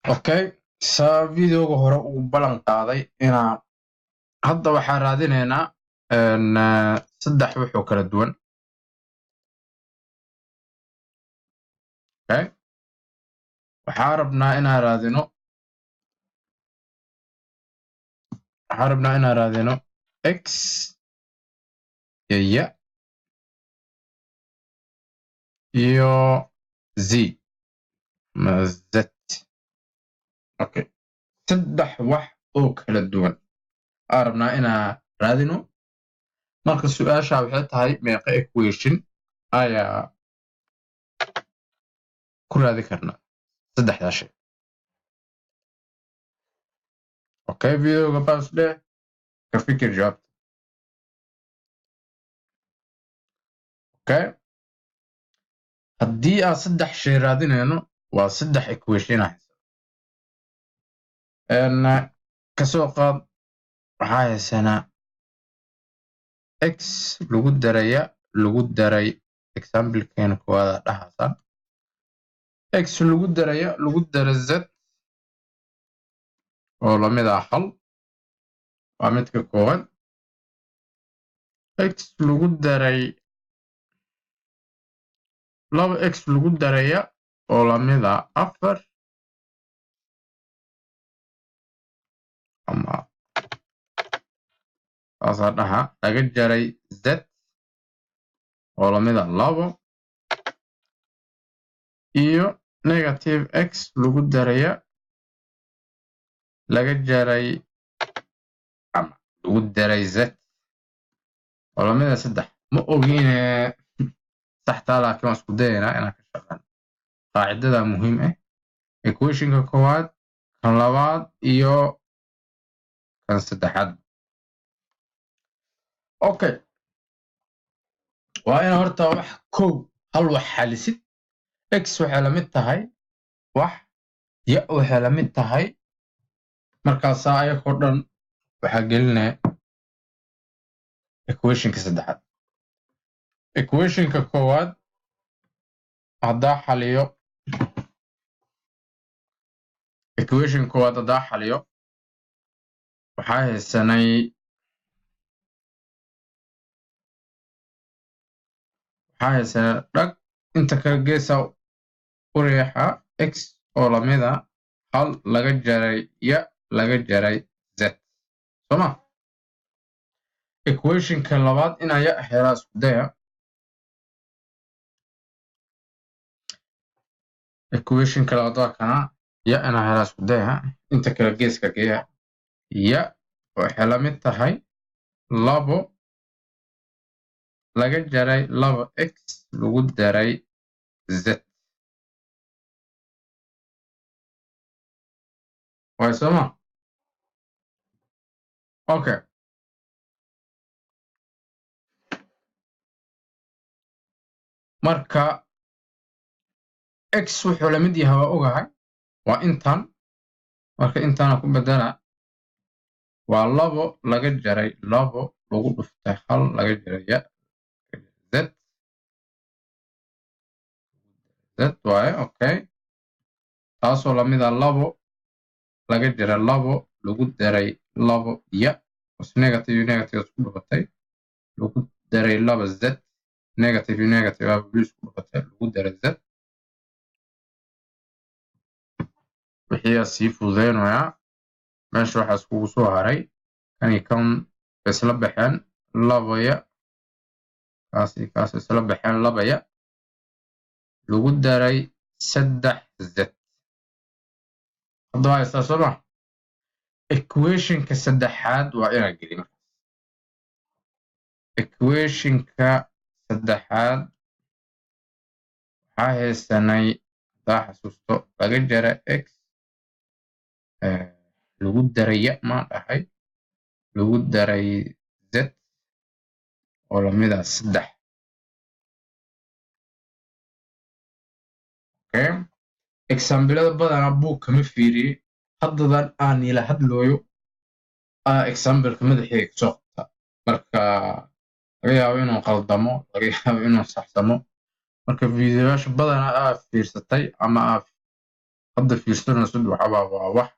Okay, sa videoga hore uu ballan qaaday inaan hadda waxaan raadinaynaa saddex wuxuu kala duwan. Okay, waxaan rabnaa inaan raadino x iyo y iyo z ma z. Okay, saddex wax oo kala duwan aan rabnaa inaan raadino. Marka su'aasha waxay tahay meeqa equation ayaa ku raadi karnaa saddexdaa shay. Okay, videoga paus dheh ka fikir jawaabta. Okay, haddii aan saddex shay raadinayno waa saddex equation ah. Kasoo qaad waxaa haysanaa x lagu daray example-keena koowaad dhahasan x lagu dara z oo lamid ah hal waa midka koowaad. x lagu daray laba x lagu daraya oo lamid ah afar ama saasaa dhaha laga jaray z oo lamid ah labo iyo negative x lagu daraya laga jaray ama lagu daray z oo lamid ah saddex. Ma ogiine saxtaa laakiin waan isku dayaynaa inaan ka shaqeyno. qaacidada muhiim ah equationka koowaad kan labaad iyo kan saddexaad. Okay, waa ina horta wax hal wax xalisid. x waxay la mid tahay wax, y waxay la mid tahay, markaasaa ayagoo dhan waxaa gelinaya equationka saddexaad. equationka koowaad haddaa xaliyo waxaa haysanay dhag inta kala geesa u riixa x oo lamid ah hal laga jaray y laga jaray z. Sooma equationka labaad inaa ya helaa isku daya. equationka labaad waa kana ya inaa helaa isku daya inta kala geeska geeya ya waxay la mid tahay labo laga jaray laba x lagu daray z. Way sooma. Okay, marka x wuxuu la mid yahay waa ogahay waa intan. marka intaana ku bedela waa labo laga jaray labo lagu dhuftay hal laga jaray ya z waaye. Okay, taasoo lamid ah labo laga jaray labo lagu daray labo ya negative iyo negative isku dhufatay lagu daray laba z negative iyo negative isku dhufatay lagu daray z. wixii sii fududeynayaa meesha waxaa iskugu soo haray kani kan isla baxeen labaya kaas isla baxeen labaya lagu daray saddex z. hadda waa isla sooma. equationka saddexaad waa inaan gelin. equationka saddexaad waxaa haysanay haddaa xasuusto laga jara x lagu daray ya maan dhahay lagu daray z oo lamid ah saddex. Okay, exambilada badanaa buug kama fiiriye haddadan aan ila hadlooyo exampleka madaxeega soo qabta marka laga yaabo inuu qaldamo laga yaabo inuu saxsamo. marka videoyaasha badanaa fiirsatay ama هذا في سنة سد وحبا واح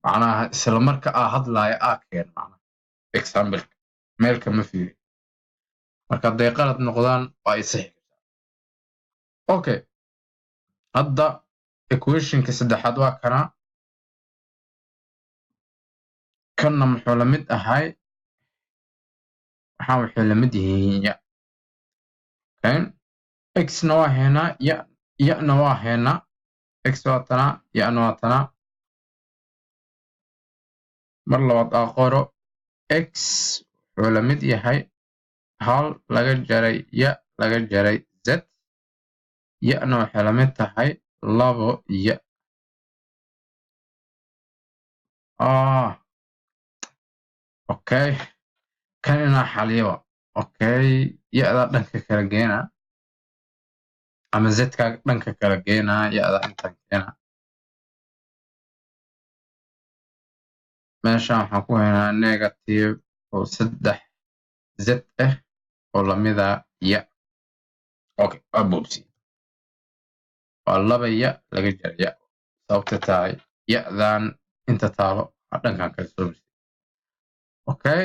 معناها إسلامرك هدلاي كين معناها example ميلك ما فيه marka hadday qalad noqdaan waa ay sixi kartaa okay hadda equationka saddexaad waa kana kanna muxuu la mid ahay waxaan waxay la mid yihiin ya okay x-na waa haynaa ya-na waa haynaa x waa tana ya-na waa tana mar labaad qoro x wuxuu la mid yahay hal laga jaray ya laga jaray z ya-na waxay la mid tahay labo ya okay kan inaa xaliyo okay ya-da dhanka kala geena ama z-ka dhanka kala geena ya-da intan keena meeshan waxaan ku haynaa negative oo 3 z oo lamida ya okay abobsi waa laba ya laga jara ya sababta tahay ya-dan inta taalo dhankan kala soo okay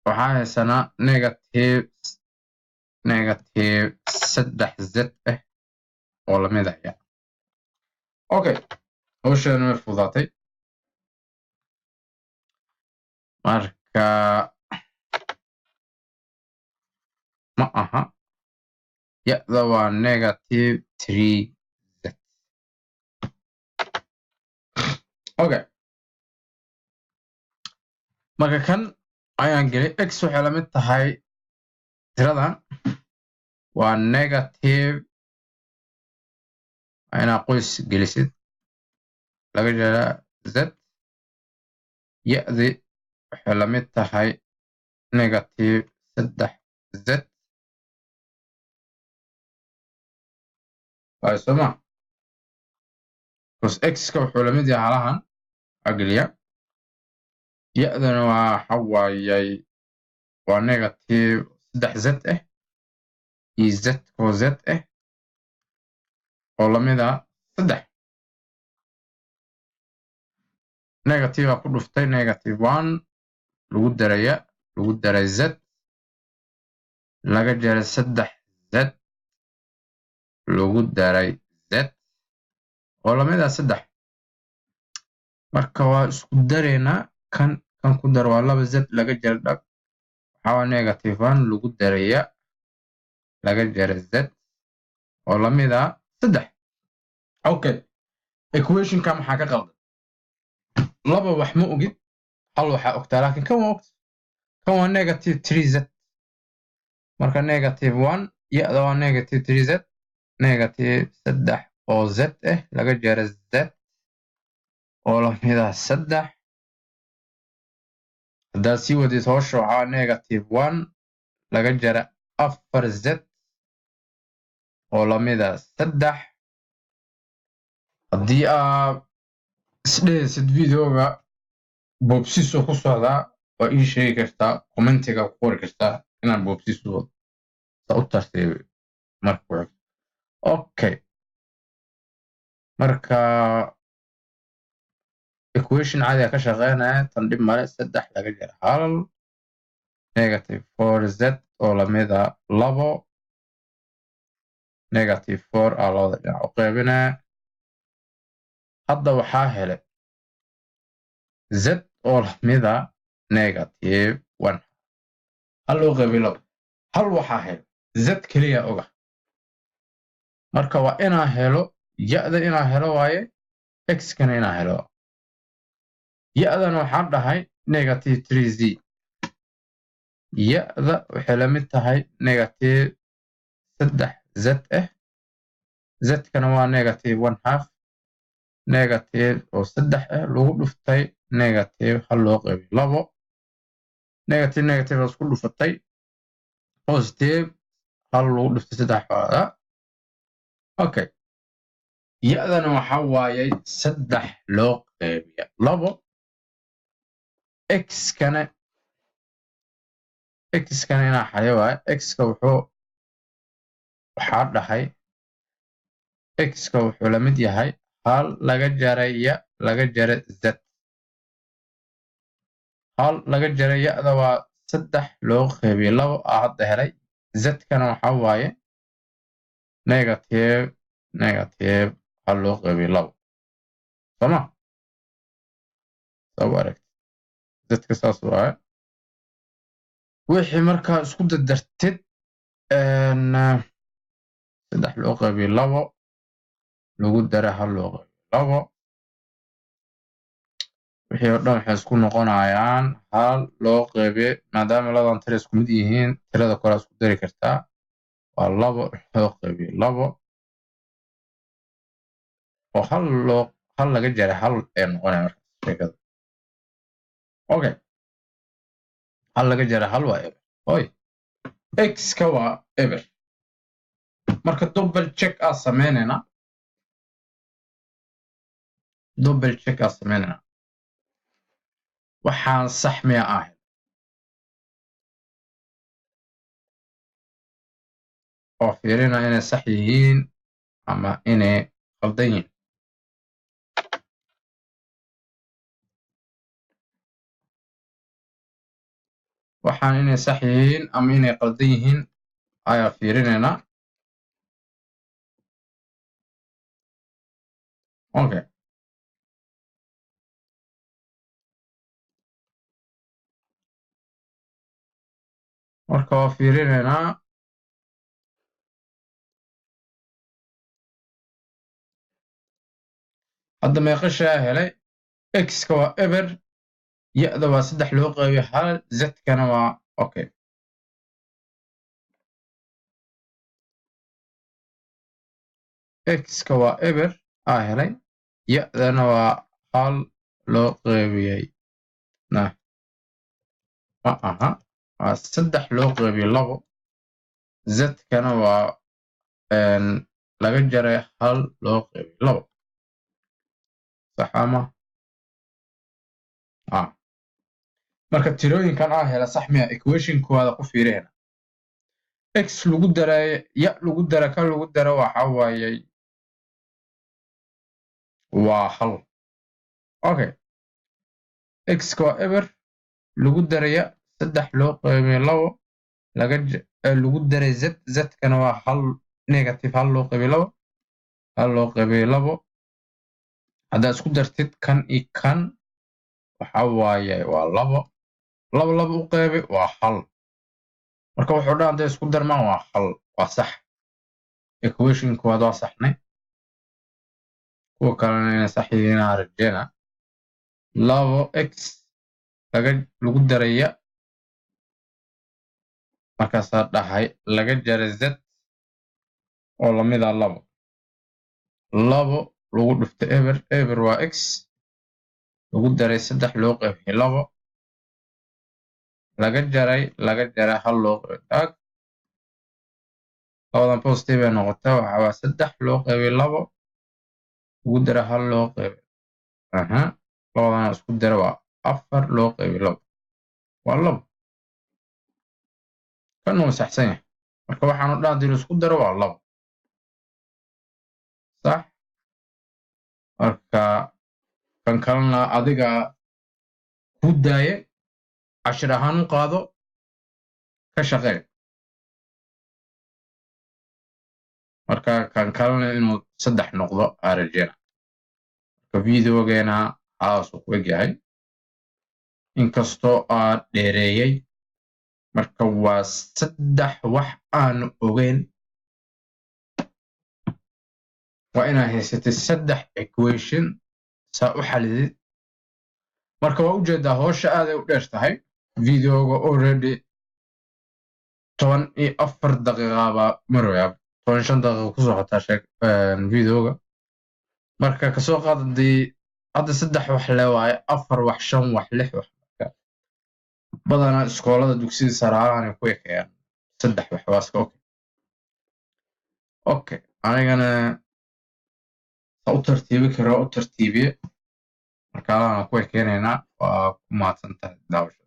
waxaa haysanaa negative 3 z oo lamida ya okay hawshan way fudaatay marka ma aha ya-da waa negative 3z okay marka kan ayaan gelay x waxay la mid tahay tiradan waa negative inaa qoys gelisid laga jara z ya-di waxay la mid tahay negative 3z waayo sooma bcause x-ka wuxuu la mid yahay halahan ageliya ya-dana waxa waayay waa negative 3z iyo z oo z oo lamida 3 negative ku dhuftay negative 1 lagu daraya lagu daray z laga jaray 3z lagu daray z oo lamida 3 marka waa isku dareynaa kan ku dar waa 2z laga jaray dhag waxaa waa negative 1 lagu daraya laga jaray z oo lamida 3 okay equationka maxaa ka qaldan laba wax ma ogid hal waxaa ogtaa laakiin kan waa ogta kan waa negative 3z marka negative 1 ya-da waa negative 3z negative 3 oo z laga jara z oo lamida 3 haddaad sii wadid howsha waxaa negative 1 laga jara 4z oo lamida 3 haddii aad isdhehaysid videoga boobsiisoo ku socdaa waa ii sheegi kartaa commentiga ku qori kartaa inaan boobsiisu wado saa u tartiibi marka okay marka equation caadiga ka shaqeynaya tan dhib male 3 laga jara hal negative 4z oo lamida 2 negative 4 aa labada dhinac u qaybinaya hadda waxaa helay z oo lamida negative 1 hal loo qaybiy labo hal waxaa helay z keliya oga marka waa inaa helo ya-da inaa helo waaye x-kana inaa helo ya-dana waxaan dhahay negative 3z ya-da waxay la mid tahay negative 3z z-kana waa negative 1/2 negative oo 3 lagu dhuftay negative hal loo qaybiy labo negative negative isku dhufatay positive hal lagu dhuftay 3 faada okay ya-dana waxaa waayay 3 loo qaybiya labo x-kana inaa xayo waaye x-ka waxaa dhahay x ka wuxuu la mid yahay hal laga jaray ya laga jaray z. hal laga jaray ya-da waa 3 loo qeybiye 2 hadda helay. z-kana waxa waaye negative hal loo qeybiye 2 soma soo arag z-ka saas waaye. wixii markaa isku dardartid 3 loo qeybiye 2 lagu dara hal loo qeybiye 2 wixii oo dhan waxay isku noqonayaan hal loo qeybiye maadaama labadan tiro isku mid yihiin tirada kale isku dari kartaa waa 2 loo qeybiye 2 oo hal laga jaray hal ee noqonaya markaas sheekada. okay hal laga jaray hal waa eber oy x ka waa eber marka double check sameynayna waxaan sax miya ahayn oo fiirina inay sax yihiin ama inay qaldan yihiin. waxaan inay sax yihiin ama inay qaldan yihiin ayaa fiirinayna. okay marka waa fiirinaynaa hadda meeqa shay helay x ka waa eber ya-da waa 3 loo qeybiye hal z-kana waa okay x ka waa eber helay ya-dana waa hal loo qeybiyey ma aha waa 3 loo qeybiye 2 z-kana waa laga jaray hal loo qeybiye 2 sax ama marka tirooyinkan hela sax miya equation kooda ku fiirina x lagu daray ya lagu dara ka lagu dara waxa waaye waa hal. okay x ka waa eber lagu daraya 3 loo qeybiye 2 lagu daray z-kana waa hal negative hal loo qeybiye 2 hal loo qeybiye 2 haddaad isku dartid kan iyo kan waxa waaye waa 2 u qeybi waa hal marka wuxuu dhan hadday isku darmaan waa hal waa sax equation koowaad waa saxnay kuwa kalena inay sax yihiin aan rajeyna 2x lagu daraya markaasaa dhahay laga jaray z oo lamid ah 2 lagu dhufto eber waa x lagu daray 3 loo qeybiye 2 laga jaray hal loo qeybiye labadan positive ay noqotay waxa waa 3 loo qeybiye 2 lagu daray hal loo qeybiye labadan isku dara waa 4 loo qeybiye 2 waa 2 kan uu saxsan yahay marka waxaan u dhaadin isku daro waa 2 sax marka kan kalena adiga ku daaye cashir ahaan u qaado ka shaqee marka kan kalena inuu 3 noqdo arajena marka videogeena haas uu egyahay inkastoo aan dheereeyay marka waa 3 wax aan ogeyn waa inaa haysatay 3 equation saa u xalidid marka waa ujeedaa howsha aaday u dheer tahay videoga already 14 daqiiqaba maraya 15 daqiiqo ku socotaa videoga marka kasoo qaad hadda 3 wax le waaye 4 wax 5 wax 6 wax badanaa iskoolada dugsiyada saraarahan ku ekayaan 3 wax waaska okay anigana u tartiibi karo u tartiibiye marka aan ku ekeenaynaa waa ku mahadsantahay daawasho